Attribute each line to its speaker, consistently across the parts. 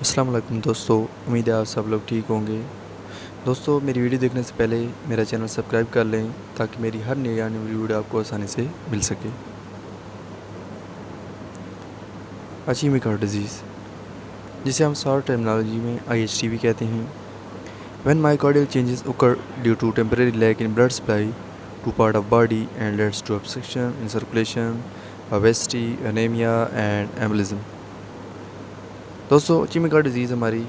Speaker 1: अस्सलाम वालेकुम दोस्तों, उम्मीद है आप सब लोग ठीक होंगे। दोस्तों, मेरी वीडियो देखने से पहले मेरा चैनल सब्सक्राइब कर लें ताकि मेरी हर नई आने वाली वीडियो आपको आसानी से मिल सके। इस्चेमिक हार्ट डिजीज़, जिसे हम शॉर्ट टर्मिनोलॉजी में IHD भी कहते हैं, when myocardial changes occur due to temporary lag in blood supply to part of body and leads to obstruction in circulation, obesity, anemia and embolism। दोस्तों, ischaemic heart disease हमारी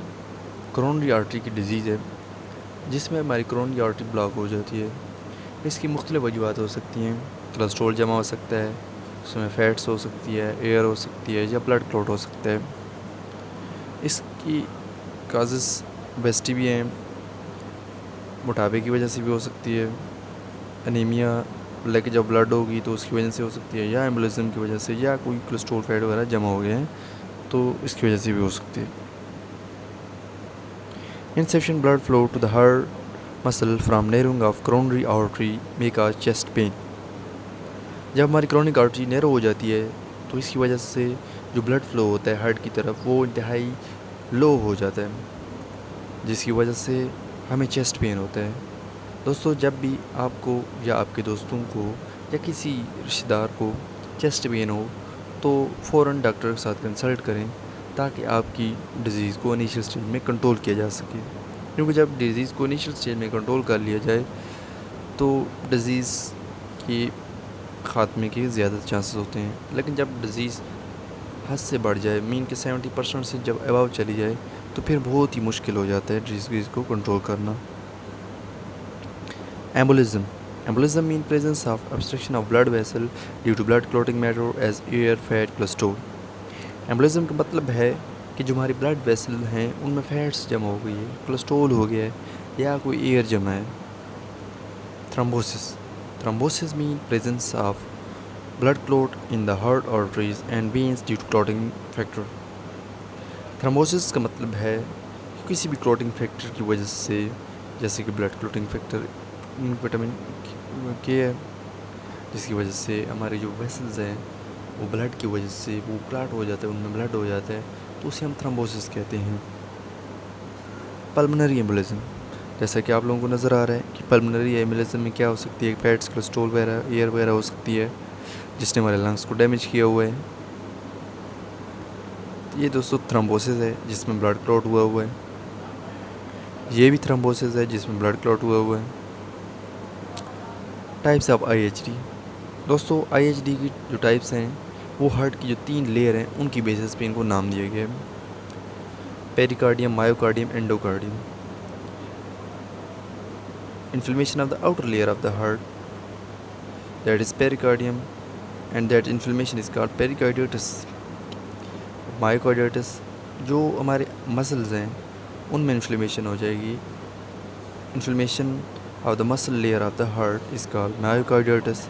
Speaker 1: coronary artery की disease है जिसमें हमारी coronary artery block हो जाती है। इसकी मुख्तलिफ वजूहत हो सकती हैं। कोलेस्ट्रॉल जमा हो सकता है, उसमें फैट्स हो सकती है, एयर हो सकती है या ब्लड क्लॉट हो सकता है। इसकी काजेस ओबेसिटी भी हैं, मोटापे की वजह से भी हो सकती है, एनीमिया लेके जब ब्लड होगी तो उसकी वजह से हो सकती है, या एम्बोलिज्म की वजह से, या कोई कोलेस्ट्रॉल फैट वगैरह जमा हो गए हैं तो इसकी वजह से भी हो सकती है। Insufficient blood flow to the heart muscle from narrowing of coronary artery may cause chest pain। जब हमारी क्रोनिक आर्टरी नैरो हो जाती है तो इसकी वजह से जो ब्लड फ्लो होता है हार्ट की तरफ वो इंतहाई लो हो जाता है, जिसकी वजह से हमें चेस्ट पेन होता है। दोस्तों, जब भी आपको या आपके दोस्तों को या किसी रिश्तेदार को चेस्ट पेन हो तो फ़ौरन डॉक्टर के साथ कंसल्ट करें ताकि आपकी डिज़ीज़ को इनिशियल स्टेज में कंट्रोल किया जा सके, क्योंकि जब डिज़ीज़ को इनिशियल स्टेज में कंट्रोल कर लिया जाए तो डिज़ीज़ के ख़ात्मे के ज़्यादा चांसेस होते हैं। लेकिन जब डिज़ीज़ हद से बढ़ जाए, मीन के 70% से जब अबव चली जाए तो फिर बहुत ही मुश्किल हो जाता है डिज़ीज़ को कंट्रोल करना। Embolism, embolism mean presence of obstruction of blood vessel due to blood clotting matter as air, fat, cholesterol। Embolism का मतलब है कि जो हमारी ब्लड वेसल हैं उनमें फैट्स जमा हो गई है, कोलेस्ट्रॉल हो गया है या कोई एयर जमा है। Thrombosis, thrombosis mean presence of blood clot in the heart arteries and veins due to clotting factor। Thrombosis का मतलब है कि किसी भी क्लॉटिंग फैक्टर की वजह से, जैसे कि ब्लड क्लॉटिंग फैक्टर विटामिन के है, जिसकी वजह से हमारे जो वेसल्स हैं वो ब्लड की वजह से वो क्लॉट हो जाता है, उनमें ब्लड हो जाता है, तो उसे हम थ्रोम्बोसिस कहते हैं। पल्मोनरी एम्बोलिज्म, जैसा कि आप लोगों को नज़र आ रहा है कि पल्मोनरी एम्बोलिज्म में क्या हो सकती है, फैट्स, कोलेस्ट्रॉल वगैरह, एयर वगैरह हो सकती है जिसने हमारे लंग्स को डैमेज किया हुआ है। ये दोस्तों थ्रोम्बोसिस है जिसमें ब्लड क्लॉट हुआ है। ये भी थ्रोम्बोसिस है जिसमें ब्लड क्लॉट हुआ है। टाइप्स ऑफ IHD, दोस्तों IHD की जो टाइप्स हैं वो हार्ट की जो 3 लेयर हैं उनकी बेसिस पे इनको नाम दिया गया है। Pericardium, myocardium, endocardium. Inflammation of the outer layer of the heart, that is pericardium, and that inflammation is called pericarditis. Myocarditis, जो हमारे मसल्स हैं उनमें इन्फ्लेमेशन हो जाएगी। Inflammation of the muscle layer of the heart is called myocarditis।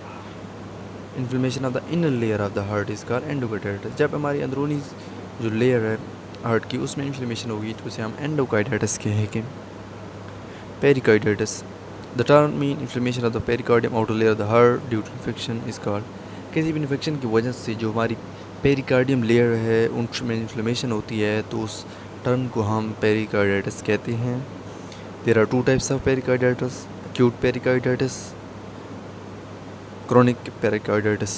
Speaker 1: Inflammation of the inner layer of the heart is called endocarditis। जब हमारी अंदरूनी जो लेयर है हार्ट की उसमें इन्फ्लेमेशन होगी तो उसे हम एंडोकार्डिटिस कहेंगे। Pericarditis, the term mean inflammation of the pericardium outer layer of the heart due to infection is called. किसी भी इन्फेक्शन की वजह से जो हमारी पेरिकार्डियम लेयर है उनमें इन्फ्लेमेशन होती है तो उस टर्म को हम पेरिकार्डिटिस कहते हैं। There are 2 types of pericarditis, acute pericarditis, chronic pericarditis।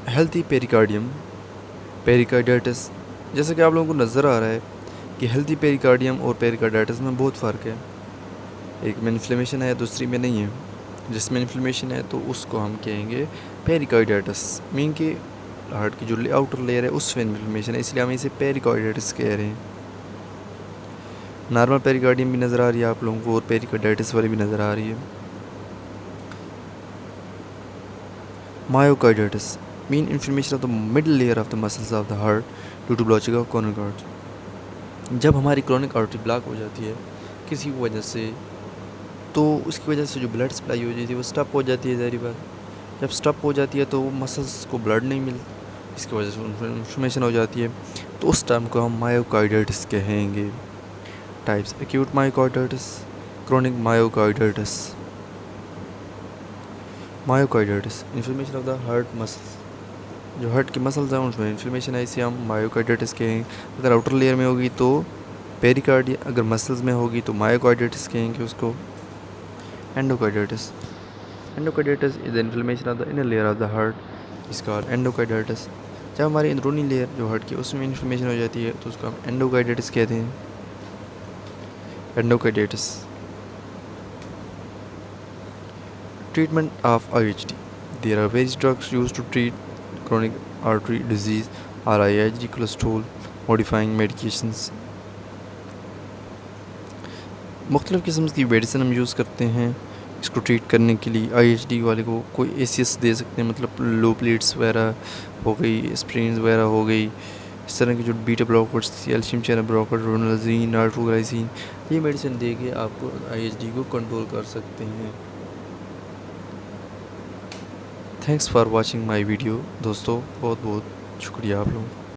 Speaker 1: Healthy pericardium pericarditis, जैसे कि आप लोगों को नज़र आ रहा है कि हेल्थी पेरिकार्डियम और पेरिकार्डिटिस में बहुत फ़र्क है। एक में इन्फ्लेमेशन है, दूसरी में नहीं है। जिसमें इन्फ्लेमेशन है तो उसको हम कहेंगे पेरिकार्डिटिस, मीन कि हार्ट की जो आउटर लेयर है उसमें इन्फ्लेमेशन है, इसलिए हम इसे पेरिकार्डिटिस कह रहे हैं। नॉर्मल पेरिकार्डियम भी नज़र आ रही है आप लोगों को और पेरिकार्डिटिस वाली भी नज़र आ रही है। Myocarditis mean inflammation of the middle layer of the muscles of the heart due to blocking of coronary artery. जब हमारी क्रोनिक आर्टरी ब्लॉक हो जाती है किसी वजह से तो उसकी वजह से जो ब्लड सप्लाई हो जाती है वो स्टॉप हो जाती है। ज़ाहिर बात, जब स्टॉप हो जाती है तो मसल्स को ब्लड नहीं मिलता, इसकी वजह से इन्फ्लेमेशन हो जाती है, तो उस टाइम को हम मायोकार्डिटिस कहेंगे। Types: acute myocarditis, chronic myocarditis। Myocarditis, inflammation of the heart muscles जो हार्ट की मसल्स हैं उसमें इन्फ्लेमेशन है, इसे हम मायोकार्डिटिस कहेंगे। अगर आउटर लेयर में होगी तो पेरिकार्डिया, अगर मसल्स में होगी तो मायोकार्डिटिस कहेंगे उसको। Endocarditis, endocarditis is the inflammation of the inner layer of the heart is called endocarditis. जब हमारी अंदरूनी लेयर जो हार्ट की उसमें इन्फ्लेमेशन हो जाती है तो उसको हम एंडोकार्डिटिस कहते हैं। Endocarditis. Treatment of IHD, there are various drugs used to treat chronic artery disease or IHD cholesterol modifying medications। मुख्तलिफ़ किस्म की मेडिसिन हम यूज़ करते हैं इसको ट्रीट करने के लिए। IHD वाले को कोई ACS दे सकते हैं, मतलब लो प्लेट्स वगैरह हो गई, एस्प्रिन वगैरह हो गई, इस तरह की जो beta blockers, calcium channel blocker, रोनाजीन, नाइट्रोग्लाइसिन, ये मेडिसिन दे के आपको IHD को कंट्रोल कर सकते हैं। Thanks for watching my video. दोस्तों बहुत बहुत शुक्रिया आप लोगों का।